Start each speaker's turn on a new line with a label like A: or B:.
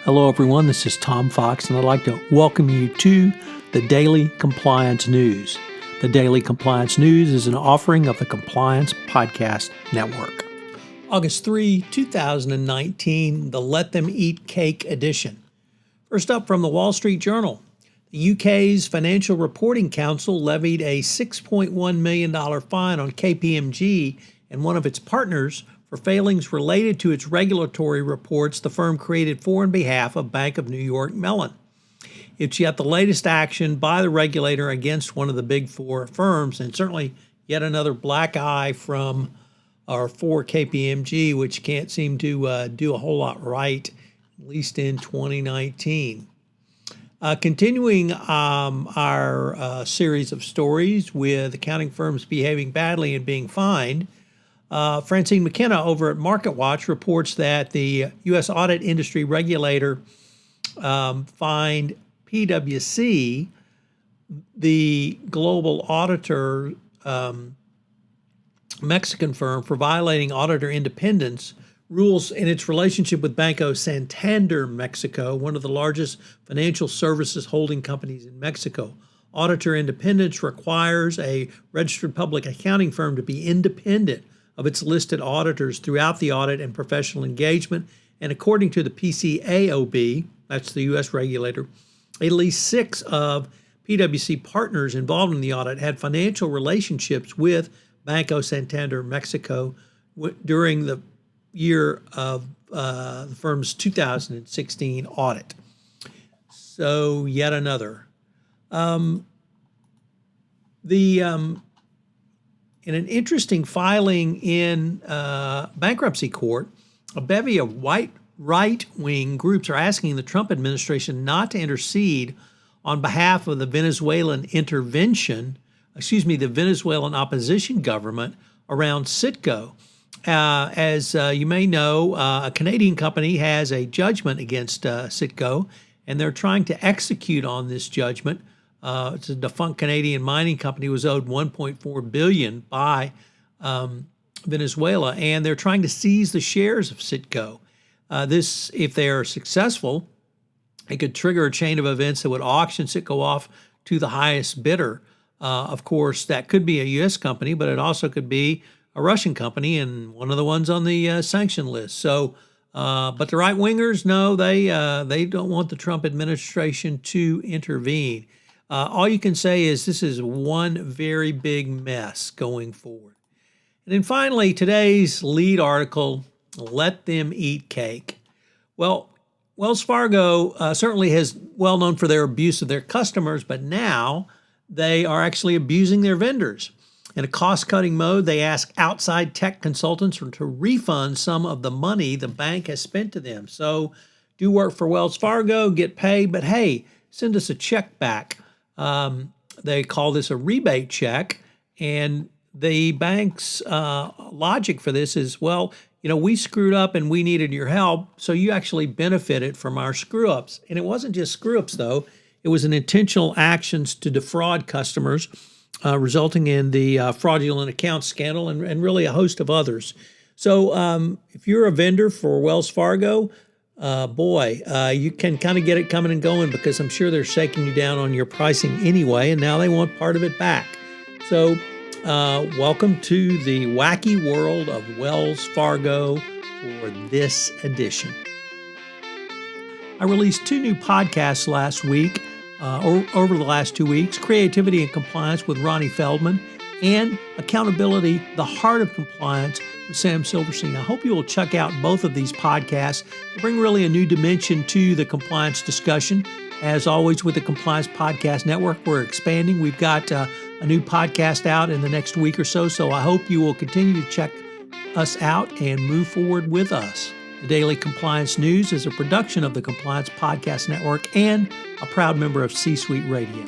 A: Hello, everyone. This is Tom Fox, and I'd like to welcome you to the Daily Compliance News. The Daily Compliance News is an offering of the Compliance Podcast Network. August 3, 2019, the Let Them Eat Cake edition. First up from the Wall Street Journal. The UK's Financial Reporting Council levied a $6.1 million fine on KPMG and one of its partners for failings related to its regulatory reports the firm created for and behalf of Bank of New York Mellon. It's yet the latest action by the regulator against one of the big four firms, and certainly yet another black eye from our for KPMG, which can't seem to do a whole lot right, at least in 2019. Continuing our series of stories with accounting firms behaving badly and being fined, Francine McKenna over at MarketWatch reports that the U.S. audit industry regulator fined PwC, the global auditor Mexican firm, for violating auditor independence rules in its relationship with Banco Santander Mexico, one of the largest financial services holding companies in Mexico. Auditor independence requires a registered public accounting firm to be independent of its listed auditors throughout the audit and professional engagement. And according to the PCAOB, that's the U.S. regulator, at least 6 of PwC partners involved in the audit had financial relationships with Banco Santander Mexico during the year of the firm's 2016 audit. So yet another. In an interesting filing in bankruptcy court, a bevy of right-wing groups are asking the Trump administration not to intercede on behalf of the Venezuelan the Venezuelan opposition government around CITGO. As you may know, a Canadian company has a judgment against CITGO, and they're trying to execute on this judgment. It's a defunct Canadian mining company, was owed $1.4 billion by Venezuela, and they're trying to seize the shares of CITGO. This, if they are successful, it could trigger a chain of events that would auction CITGO off to the highest bidder. Of course, that could be a U.S. company, but it also could be a Russian company and one of the ones on the sanction list. So, but the right-wingers, no, they don't want the Trump administration to intervene. All you can say is this is one very big mess going forward. And then finally, today's lead article, Let Them Eat Cake. Well, Wells Fargo certainly is well known for their abuse of their customers, but now they are actually abusing their vendors. In a cost-cutting mode, they ask outside tech consultants to refund some of the money the bank has spent to them. So do work for Wells Fargo, get paid, but hey, send us a check back. They call this a rebate check, and the bank's logic for this is, well, we screwed up and we needed your help, so you actually benefited from our screw-ups. And it wasn't just screw-ups, though. It was an intentional actions to defraud customers, resulting in the fraudulent account scandal and really a host of others. So if you're a vendor for Wells Fargo, you can kind of get it coming and going, because I'm sure they're shaking you down on your pricing anyway, and now they want part of it back. So welcome to the wacky world of Wells Fargo for this edition. I released 2 new podcasts last week, over the last 2 weeks, Creativity and Compliance with Ronnie Feldman, and Accountability, the Heart of Compliance with Sam Silverstein. I hope you will check out both of these podcasts to bring really a new dimension to the compliance discussion. As always, with the Compliance Podcast Network, we're expanding. We've got a new podcast out in the next week or so, so I hope you will continue to check us out and move forward with us. The Daily Compliance News is a production of the Compliance Podcast Network and a proud member of C-Suite Radio.